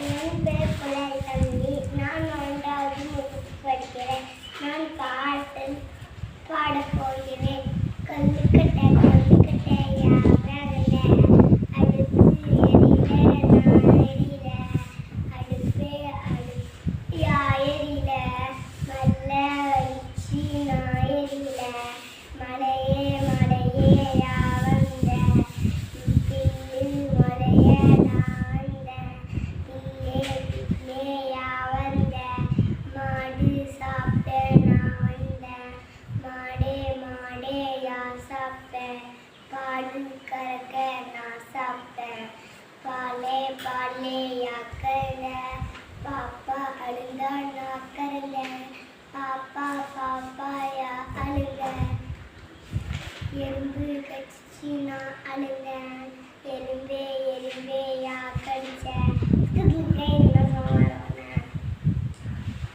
என் பேர் புலால் தம்பி. நான் 1வது வகுப்பு படிக்கிறேன். நான் பாட்டு பாடப் போகிறேன். கல்லுக்கட்டை கல்லுக்கட்டை யாரல அடுப்பு எரியில நான் எரியில அடுப்பே அடுப்பியா எரியில மல்ல வலிச்சு நான் எரியில மலையே மலையே யா வந்த பில்லு மலைய நான் வந்த பிள்ளே பிள்ளே யா வந்த மாடு சாப்பிட்ட நான் வந்த மாடே மாடே யா சாப்பிட்ட பால் கறக்க நான் சாப்பிட்டேன் பாலே பாலே யா கறந்த பாப்பா அழுந்தா நான் கறந்தேன் பாப்பா பாப்பா யா அழுந்த எறும்பு கடிச்சு நான் அழுந்தேன் எறும்பே எறும்பே